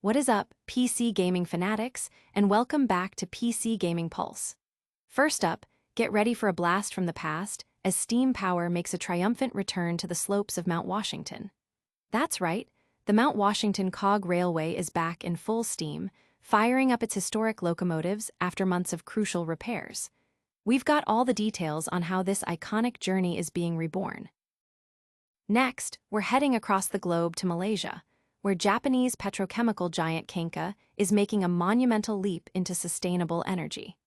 What is up, PC gaming fanatics, and welcome back to PC Gaming Pulse. First up, get ready for a blast from the past as steam power makes a triumphant return to the slopes of Mount Washington. That's right, the Mount Washington Cog Railway is back in full steam, firing up its historic locomotives after months of crucial repairs. We've got all the details on how this iconic journey is being reborn. Next, we're heading across the globe to Malaysia, where Japanese petrochemical giant Kaneka is making a monumental leap into sustainable energy.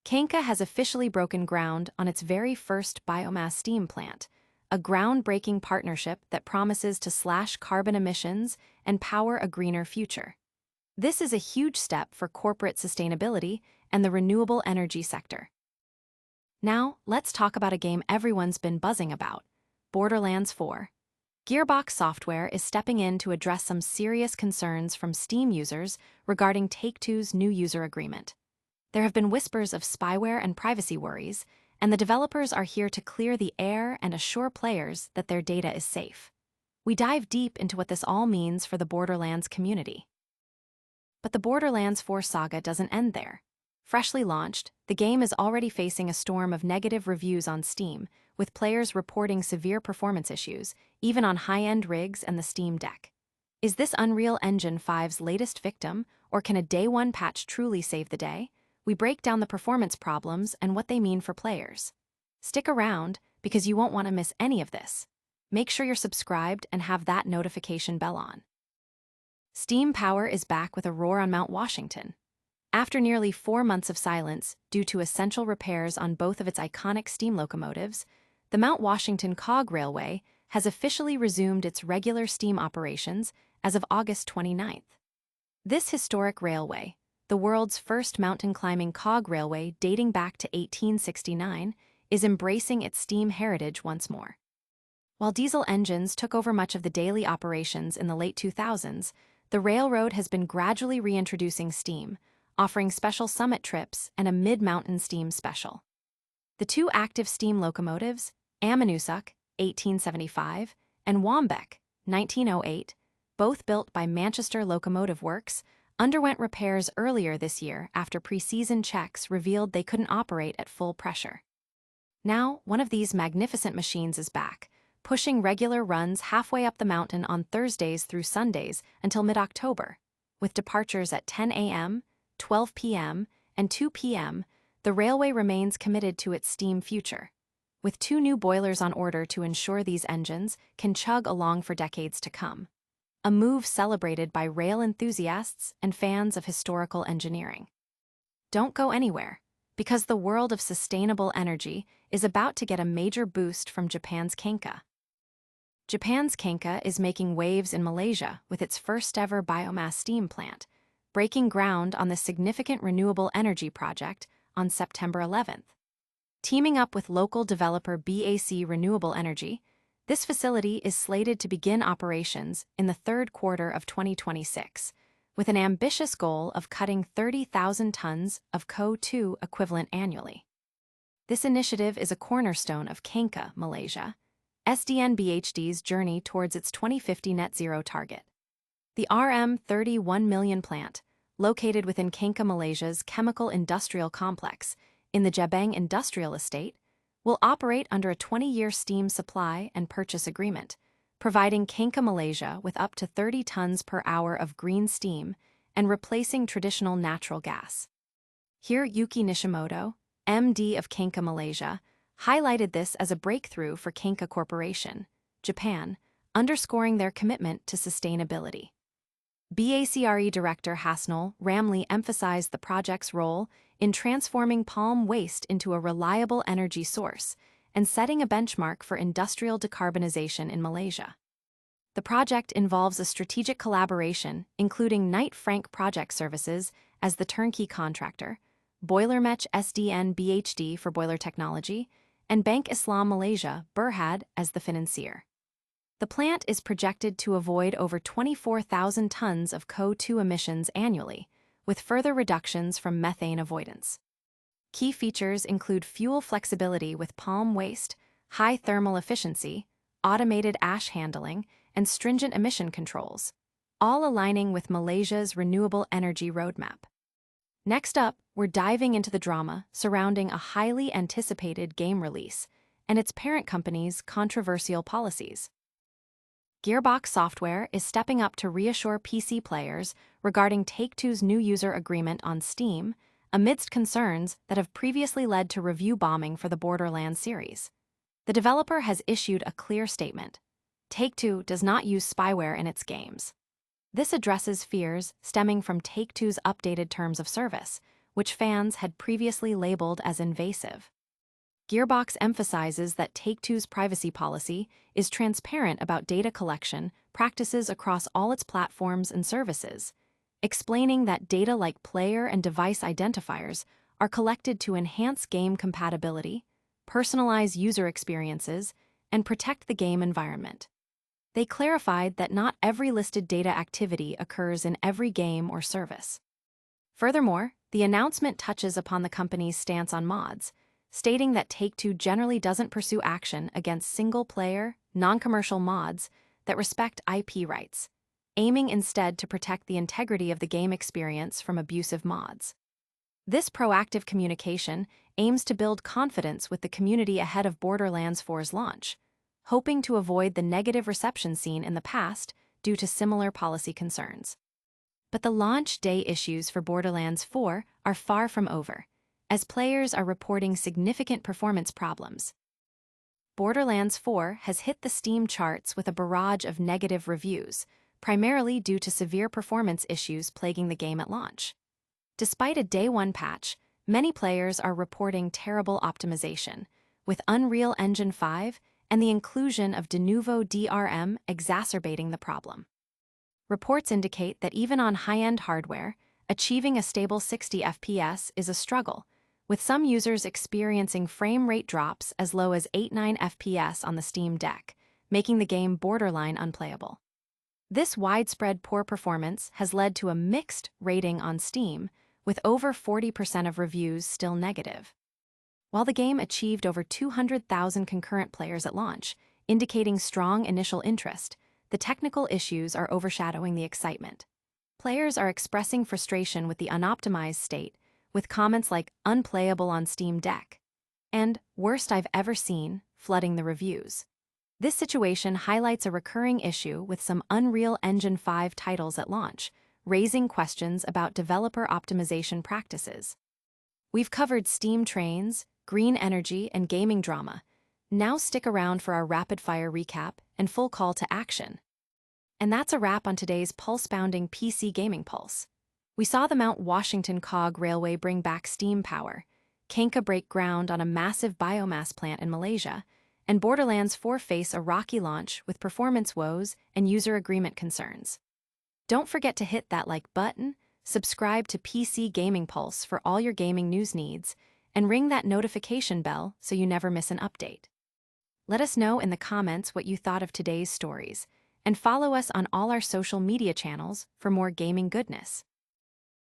Kaneka has officially broken ground on its very first biomass steam plant, a groundbreaking partnership that promises to slash carbon emissions and power a greener future. This is a huge step for corporate sustainability and the renewable energy sector. Now, let's talk about a game everyone's been buzzing about, Borderlands 4. Gearbox Software is stepping in to address some serious concerns from Steam users regarding Take-Two's new user agreement. There have been whispers of spyware and privacy worries, and the developers are here to clear the air and assure players that their data is safe. We dive deep into what this all means for the Borderlands community. But the Borderlands 4 saga doesn't end there. Freshly launched, the game is already facing a storm of negative reviews on Steam, with players reporting severe performance issues, even on high-end rigs and the Steam Deck. Is this Unreal Engine 5's latest victim, or can a Day 1 patch truly save the day? We break down the performance problems and what they mean for players. Stick around, because you won't want to miss any of this. Make sure you're subscribed and have that notification bell on. Steam power is back with a roar on Mount Washington. After nearly 4 months of silence due to essential repairs on both of its iconic steam locomotives, the Mount Washington Cog Railway has officially resumed its regular steam operations as of August 29th. This historic railway, the world's first mountain climbing cog railway dating back to 1869, is embracing its steam heritage once more. While diesel engines took over much of the daily operations in the late 2000s, the railroad has been gradually reintroducing steam, offering special summit trips and a mid-mountain steam special. The two active steam locomotives, Amanusuk, 1875, and Wambeck, 1908, both built by Manchester Locomotive Works, underwent repairs earlier this year after pre-season checks revealed they couldn't operate at full pressure. Now, one of these magnificent machines is back, pushing regular runs halfway up the mountain on Thursdays through Sundays until mid-October. With departures at 10 a.m., 12 p.m., and 2 p.m., the railway remains committed to its steam future, with 2 new boilers on order to ensure these engines can chug along for decades to come. A move celebrated by rail enthusiasts and fans of historical engineering. Don't go anywhere, because the world of sustainable energy is about to get a major boost from Japan's Kaneka. Japan's Kaneka is making waves in Malaysia with its first-ever biomass steam plant, breaking ground on this significant renewable energy project on September 11th. Teaming up with local developer BAC Renewable Energy, this facility is slated to begin operations in the third quarter of 2026, with an ambitious goal of cutting 30,000 tons of CO2 equivalent annually. This initiative is a cornerstone of Kaneka, Malaysia, SDN-BHD's journey towards its 2050 net zero target. The RM31 million plant, located within Kaneka Malaysia's chemical industrial complex in the Gebang Industrial Estate, will operate under a 20-year steam supply and purchase agreement, providing Kaneka Malaysia with up to 30 tons per hour of green steam and replacing traditional natural gas. Here, Yuki Nishimoto, MD of Kaneka Malaysia, highlighted this as a breakthrough for Kaneka Corporation, Japan, underscoring their commitment to sustainability. BACRE Director Hasnul Ramli emphasized the project's role in transforming palm waste into a reliable energy source and setting a benchmark for industrial decarbonization in Malaysia. The project involves a strategic collaboration including Knight Frank Project Services as the turnkey contractor, Boilermech SDN BHD for boiler technology, and Bank Islam Malaysia Berhad as the financier. The plant is projected to avoid over 24,000 tons of CO2 emissions annually, with further reductions from methane avoidance. Key features include fuel flexibility with palm waste, high thermal efficiency, automated ash handling, and stringent emission controls. all aligning with Malaysia's renewable energy roadmap. Next up, we're diving into the drama surrounding a highly anticipated game release and its parent company's controversial policies. Gearbox Software is stepping up to reassure PC players regarding Take-Two's new user agreement on Steam, amidst concerns that have previously led to review bombing for the Borderlands series. The developer has issued a clear statement. Take-Two does not use spyware in its games. This addresses fears stemming from Take-Two's updated terms of service, which fans had previously labeled as invasive. Gearbox emphasizes that Take-Two's privacy policy is transparent about data collection practices across all its platforms and services, explaining that data like player and device identifiers are collected to enhance game compatibility, personalize user experiences, and protect the game environment. They clarified that not every listed data activity occurs in every game or service. Furthermore, the announcement touches upon the company's stance on mods, stating that Take-Two generally doesn't pursue action against single-player, non-commercial mods that respect IP rights, aiming instead to protect the integrity of the game experience from abusive mods. This proactive communication aims to build confidence with the community ahead of Borderlands 4's launch, hoping to avoid the negative reception seen in the past due to similar policy concerns. But the launch day issues for Borderlands 4 are far from over, as players are reporting significant performance problems. Borderlands 4 has hit the Steam charts with a barrage of negative reviews, primarily due to severe performance issues plaguing the game at launch. Despite a Day 1 patch, many players are reporting terrible optimization, with Unreal Engine 5 and the inclusion of de novo DRM exacerbating the problem. Reports indicate that even on high-end hardware, achieving a stable 60 FPS is a struggle, with some users experiencing frame rate drops as low as 89 FPS on the Steam Deck, making the game borderline unplayable. This widespread poor performance has led to a mixed rating on Steam, with over 40% of reviews still negative. While the game achieved over 200,000 concurrent players at launch, indicating strong initial interest, the technical issues are overshadowing the excitement. Players are expressing frustration with the unoptimized state, with comments like unplayable on Steam Deck and worst I've ever seen flooding the reviews. This situation highlights a recurring issue with some Unreal Engine 5 titles at launch, raising questions about developer optimization practices. We've covered Steam trains, green energy, and gaming drama. Now stick around for our rapid-fire recap and full call to action. And that's a wrap on today's pulse-bounding PC Gaming Pulse. We saw the Mount Washington Cog Railway bring back steam power, Kaneka break ground on a massive biomass plant in Malaysia, and Borderlands 4 face a rocky launch with performance woes and user agreement concerns. Don't forget to hit that like button, subscribe to PC Gaming Pulse for all your gaming news needs, and ring that notification bell so you never miss an update. Let us know in the comments what you thought of today's stories, and follow us on all our social media channels for more gaming goodness.